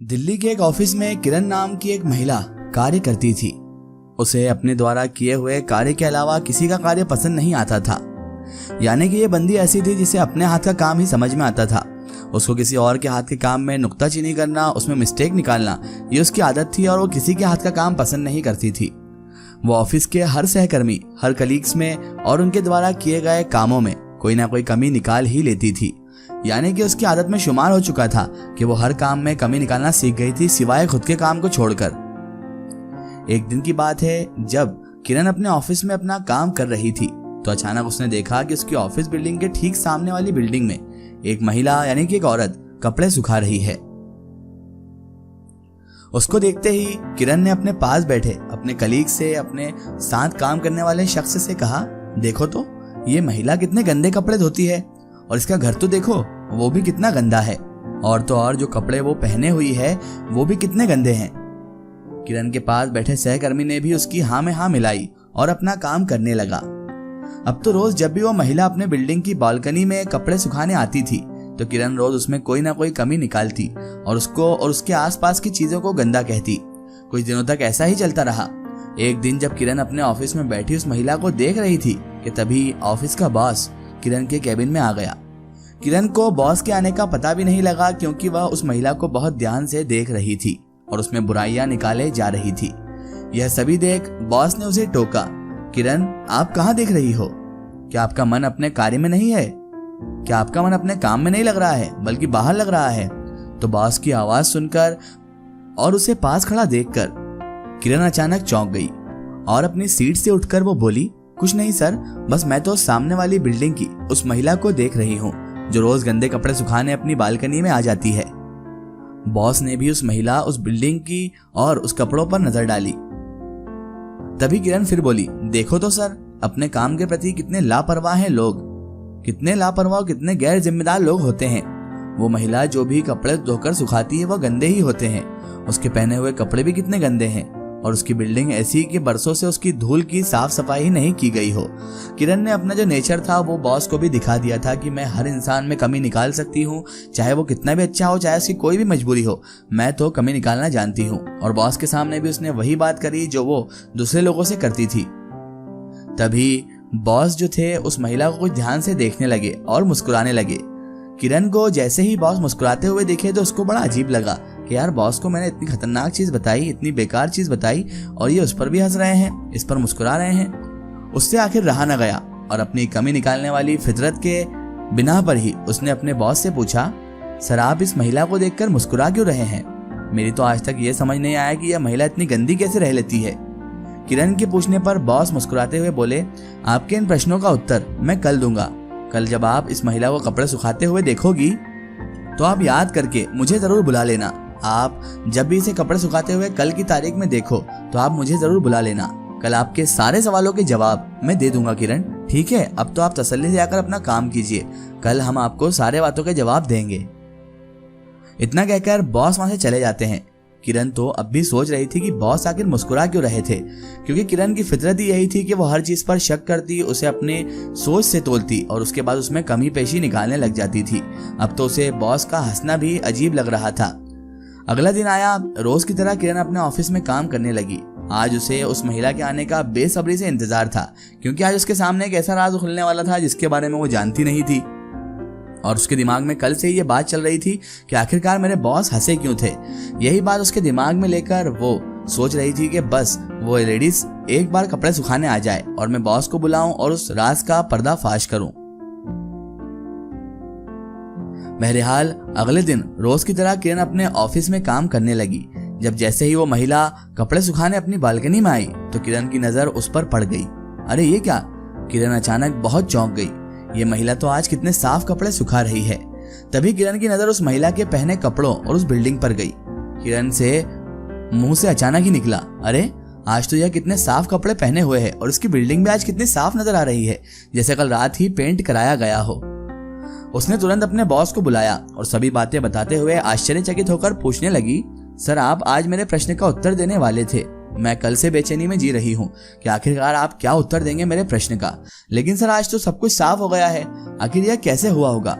दिल्ली के एक ऑफिस में किरण नाम की एक महिला कार्य करती थी। उसे अपने द्वारा किए हुए कार्य के अलावा किसी का कार्य पसंद नहीं आता था। यानी कि ये बंदी ऐसी थी जिसे अपने हाथ का काम ही समझ में आता था। उसको किसी और के हाथ के काम में नुक्ताचीनी करना, उसमें मिस्टेक निकालना, ये उसकी आदत थी और वो किसी के हाथ का काम पसंद नहीं करती थी। वो ऑफिस के हर सहकर्मी, हर कलीग्स में और उनके द्वारा किए गए कामों में कोई ना कोई कमी निकाल ही लेती थी। यानी कि उसकी आदत में शुमार हो चुका था कि वो हर काम में कमी निकालना सीख गई थी, सिवाय खुद के काम को छोड़कर। एक दिन की बात है, जब किरण अपने ऑफिस में अपना काम कर रही थी तो अचानक उसने देखा कि उसकी ऑफिस बिल्डिंग के ठीक सामने वाली बिल्डिंग में एक महिला यानी कि एक औरत कपड़े सुखा रही है। उसको देखते ही किरण ने अपने पास बैठे अपने कलीग से, अपने साथ काम करने वाले शख्स से कहा, देखो तो ये महिला कितने गंदे कपड़े धोती है और इसका घर तो देखो, वो भी कितना गंदा है। और तो और जो कपड़े वो पहने हुई है वो भी कितने गंदे हैं। किरण के पास बैठे सहकर्मी ने भी उसकी हाँ में हाँ मिलाई और अपना काम करने लगा। अब तो रोज जब भी वो महिला अपने बिल्डिंग की बालकनी में कपड़े सुखाने आती थी तो किरण रोज उसमें कोई ना कोई कमी निकालती और उसको और उसके आसपास की चीजों को गंदा कहती। कुछ दिनों तक ऐसा ही चलता रहा। एक दिन जब किरण अपने ऑफिस में बैठी उस महिला को देख रही थी कि तभी ऑफिस का बॉस किरण के केबिन में आ गया। किरण को बॉस के आने का पता भी नहीं लगा, क्योंकि वह उस महिला को बहुत ध्यान से देख रही थी और उसमें बुराइयां निकाले जा रही थी। यह सभी देख बॉस ने उसे टोका, किरण आप कहाँ देख रही हो? क्या आपका मन अपने कार्य में नहीं है? क्या आपका मन अपने काम में नहीं लग रहा है बल्कि बाहर लग रहा है? तो बॉस की आवाज सुनकर और उसे पास खड़ा देखकर किरण अचानक चौंक गई और अपनी सीट से उठकर वो बोली, कुछ नहीं सर, बस मैं तो सामने वाली बिल्डिंग की उस महिला को देख रही हूँ जो रोज गंदे कपड़े सुखाने अपनी बालकनी में आ जाती है। बॉस ने भी उस महिला, उस बिल्डिंग की और उस कपड़ों पर नजर डाली। तभी किरण फिर बोली, देखो तो सर, अपने काम के प्रति कितने लापरवाह हैं लोग, कितने लापरवाह, कितने गैर जिम्मेदार लोग होते हैं। वो महिला जो भी कपड़े धोकर सुखाती है वो गंदे ही होते हैं, उसके पहने हुए कपड़े भी कितने गंदे हैं और उसकी बिल्डिंग ऐसी कि बरसों से उसकी धूल की साफ सफाई नहीं की गई हो। किरण ने अपना जो नेचर था वो बॉस को भी दिखा दिया था कि मैं हर इंसान में कमी निकाल सकती हूँ, चाहे वो कितना भी अच्छा हो, चाहे उसकी कोई भी मजबूरी हो, मैं तो कमी निकालना जानती हूँ। और बॉस के सामने भी उसने वही बात करी जो वो दूसरे लोगों से करती थी। तभी बॉस जो थे उस महिला को कुछ ध्यान से देखने लगे और मुस्कुराने लगे। किरण को जैसे ही बॉस मुस्कुराते हुए देखे तो उसको बड़ा अजीब लगा कि यार, बॉस को मैंने इतनी खतरनाक चीज बताई, इतनी बेकार चीज बताई और ये उस पर भी हंस रहे हैं, इस पर मुस्कुरा रहे हैं। उससे आखिर रहा न गया और अपनी कमी निकालने वाली फितरत के बिना पर ही उसने अपने बॉस से पूछा, सर आप इस महिला को देखकर मुस्कुरा क्यों रहे हैं? मेरी तो आज तक ये समझ नहीं आया कि यह महिला इतनी गंदी कैसे रह लेती है। किरण के पूछने पर बॉस मुस्कुराते हुए बोले, आपके इन प्रश्नों का उत्तर मैं कल दूंगा। कल जब आप इस महिला को कपड़े सुखाते हुए देखोगी तो आप याद करके मुझे जरूर बुला लेना। आप जब भी इसे कपड़े सुखाते हुए कल की तारीख में देखो तो आप मुझे जरूर बुला लेना। कल आपके सारे सवालों के जवाब मैं दे दूंगा किरण, ठीक है? अब तो आप तसल्ली से आकर अपना काम कीजिए, कल हम आपको सारे बातों के जवाब देंगे। इतना कहकर बॉस वहां से चले जाते हैं। किरण तो अब भी सोच रही थी कि बॉस आखिर मुस्कुरा क्यों रहे थे, क्योंकि किरण की फितरत ही यही थी कि वो हर चीज पर शक करती, उसे अपने सोच से तोलती और उसके बाद उसमें कमी पेशी निकालने लग जाती थी। अब तो उसे बॉस का हंसना भी अजीब लग रहा था। अगला दिन आया। रोज की तरह किरण अपने ऑफिस में काम करने लगी। आज उसे उस महिला के आने का बेसब्री से इंतजार था, क्योंकि आज उसके सामने एक ऐसा राज खुलने वाला था जिसके बारे में वो जानती नहीं थी। और उसके दिमाग में कल से ही ये बात चल रही थी कि आखिरकार मेरे बॉस हंसे क्यों थे। यही बात उसके दिमाग में लेकर वो सोच रही थी कि बस वो लेडीज एक बार कपड़े सुखाने आ जाए और मैं बॉस को बुलाऊं और उस राज का पर्दाफाश करूं। बहरहाल अगले दिन रोज की तरह किरण अपने ऑफिस में काम करने लगी। जब जैसे ही वो महिला कपड़े सुखाने अपनी बालकनी में आई तो किरण की नजर उस पर पड़ गई। अरे ये क्या? किरण अचानक बहुत चौंक गई। ये महिला तो आज कितने साफ कपड़े सुखा रही है। तभी किरण की नजर उस महिला के पहने कपड़ों और उस बिल्डिंग पर गई। किरण से मुंह से अचानक ही निकला, अरे आज तो यह कितने साफ कपड़े पहने हुए है और इसकी बिल्डिंग भी आज कितनी साफ नजर आ रही है, जैसे कल रात ही पेंट कराया गया हो। उसने तुरंत अपने बॉस को बुलाया और सभी बातें बताते हुए आश्चर्यचकित होकर पूछने लगी, सर आप आज मेरे प्रश्न का उत्तर देने वाले थे। मैं कल से बेचैनी में जी रही हूँ कि आखिरकार आप क्या उत्तर देंगे मेरे प्रश्न का, लेकिन सर आज तो सब कुछ साफ हो गया है, आखिर यह कैसे हुआ होगा?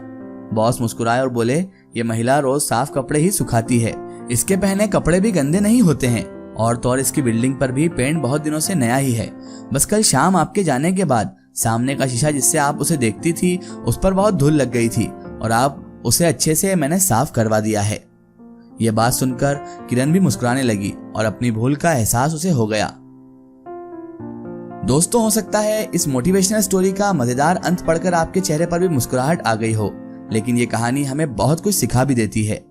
बॉस मुस्कुराए और बोले, ये महिला रोज साफ कपड़े ही सुखाती है, इसके पहने कपड़े भी गंदे नहीं होते हैं, और तो और इसकी बिल्डिंग पर भी पेंट बहुत दिनों से नया ही है। बस कल शाम आपके जाने के बाद सामने का शीशा जिससे आप उसे देखती थी उस पर बहुत धूल लग गई थी और आप उसे अच्छे से मैंने साफ करवा दिया है। यह बात सुनकर किरण भी मुस्कुराने लगी और अपनी भूल का एहसास उसे हो गया। दोस्तों, हो सकता है इस मोटिवेशनल स्टोरी का मजेदार अंत पढ़कर आपके चेहरे पर भी मुस्कुराहट आ गई हो, लेकिन ये कहानी हमें बहुत कुछ सिखा भी देती है।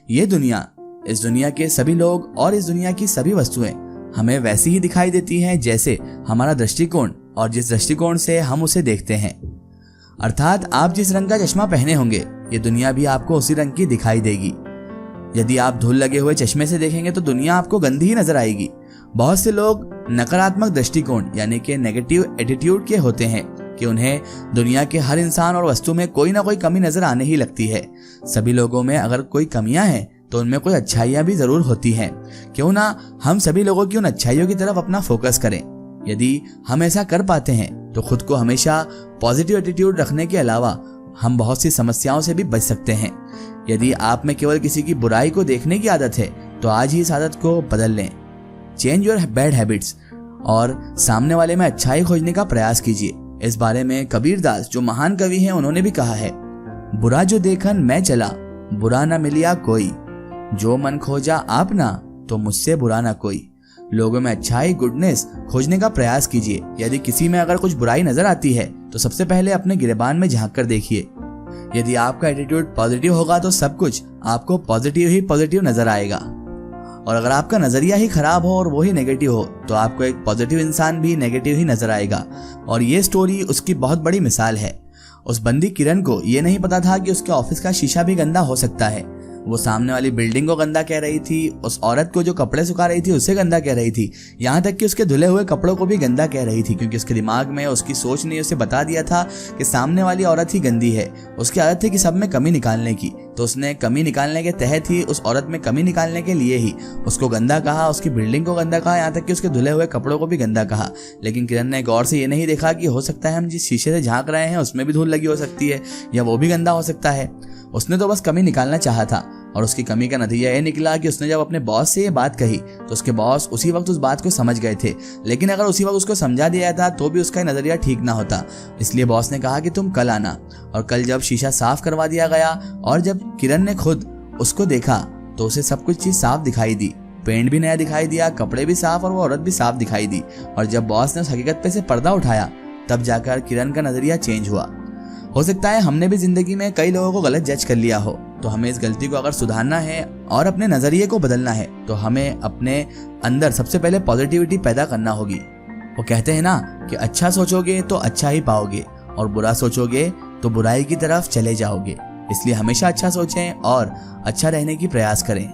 ये दुनिया, इस दुनिया के सभी लोग और इस दुनिया की सभी वस्तुएं हमें वैसी ही दिखाई देती हैं जैसे हमारा दृष्टिकोण और जिस दृष्टिकोण से हम उसे देखते हैं। अर्थात आप जिस रंग का चश्मा पहने होंगे, ये दुनिया भी आपको उसी रंग की दिखाई देगी। यदि आप धूल लगे हुए चश्मे से देखेंगे तो दुनिया आपको गंदी ही नजर आएगी। बहुत से लोग नकारात्मक दृष्टिकोण यानी कि नेगेटिव एटीट्यूड के होते हैं कि उन्हें दुनिया के हर इंसान और वस्तु में कोई ना कोई कमी नजर आने ही लगती है। सभी लोगों में अगर कोई कमियां हैं तो उनमें कोई अच्छाइयां भी जरूर होती हैं। क्यों ना हम सभी लोगों की उन अच्छाइयों की तरफ अपना फोकस करें। यदि हम ऐसा कर पाते हैं तो खुद को हमेशा पॉजिटिव एटीट्यूड रखने के अलावा हम बहुत सी समस्याओं से भी बच सकते हैं। यदि आप में केवल किसी की बुराई को देखने की आदत है तो आज ही इस आदत को बदल लें। चेंज योर बैड हैबिट्स और सामने वाले में अच्छाई खोजने का प्रयास कीजिए। इस बारे में कबीर दास, जो महान कवि हैं, उन्होंने भी कहा है, बुरा जो देखन मैं चला, बुरा न मिलिया कोई, जो मन खोजा आपना, तो मुझसे बुरा ना कोई। लोगों में अच्छाई, गुडनेस खोजने का प्रयास कीजिए। यदि किसी में अगर कुछ बुराई नजर आती है तो सबसे पहले अपने गिरेबान में झांक कर देखिए। यदि आपका एटीट्यूड पॉजिटिव होगा तो सब कुछ आपको पॉजिटिव ही पॉजिटिव नजर आएगा, और अगर आपका नजरिया ही खराब हो और वो ही नेगेटिव हो तो आपको एक पॉजिटिव इंसान भी नेगेटिव ही नजर आएगा। और ये स्टोरी उसकी बहुत बड़ी मिसाल है। उस बंदी किरण को ये नहीं पता था कि उसके ऑफिस का शीशा भी गंदा हो सकता है। वो सामने वाली बिल्डिंग को गंदा कह रही थी, उस औरत को जो कपड़े सुखा रही थी उसे गंदा कह रही थी, यहाँ तक कि उसके धुले हुए कपड़ों को भी गंदा कह रही थी, क्योंकि उसके दिमाग में उसकी सोच ने उसे बता दिया था कि सामने वाली औरत ही गंदी है। उसकी आदत थी कि सब में कमी निकालने की, तो उसने कमी निकालने के तहत ही उस औरत में कमी निकालने के लिए ही उसको गंदा कहा, उसकी बिल्डिंग को गंदा कहा, यहाँ तक कि उसके धुले हुए कपड़ों को भी गंदा कहा। लेकिन किरण ने गौर से ये नहीं देखा कि हो सकता है हम जिस शीशे से झांक रहे हैं उसमें भी धूल लगी हो सकती है या वो भी गंदा हो सकता है। उसने तो बस कमी निकालना चाहा था, और उसकी कमी का नतीजा ये निकला कि उसने जब अपने बॉस से ये बात कही तो उसके बॉस उसी वक्त उस बात को समझ गए थे। लेकिन अगर उसी वक्त उसको समझा दिया था तो भी उसका नजरिया ठीक ना होता। इसलिए बॉस ने कहा कि तुम कल आना। और कल जब शीशा साफ करवा दिया गया और जब किरण ने खुद उसको देखा तो उसे सब कुछ चीज साफ दिखाई दी। पेंट भी नया दिखाई दिया, कपड़े भी साफ और वो औरत भी साफ दिखाई दी। और जब बॉस ने उस हकीकत पे से पर्दा उठाया तब जाकर किरण का नजरिया चेंज हुआ। हो सकता है हमने भी जिंदगी में कई लोगों को गलत जज कर लिया हो, तो हमें इस गलती को अगर सुधारना है और अपने नजरिए को बदलना है तो हमें अपने अंदर सबसे पहले पॉजिटिविटी पैदा करना होगी। वो कहते हैं ना कि अच्छा सोचोगे तो अच्छा ही पाओगे और बुरा सोचोगे तो बुराई की तरफ चले जाओगे। इसलिए हमेशा अच्छा सोचें और अच्छा रहने की प्रयास करें।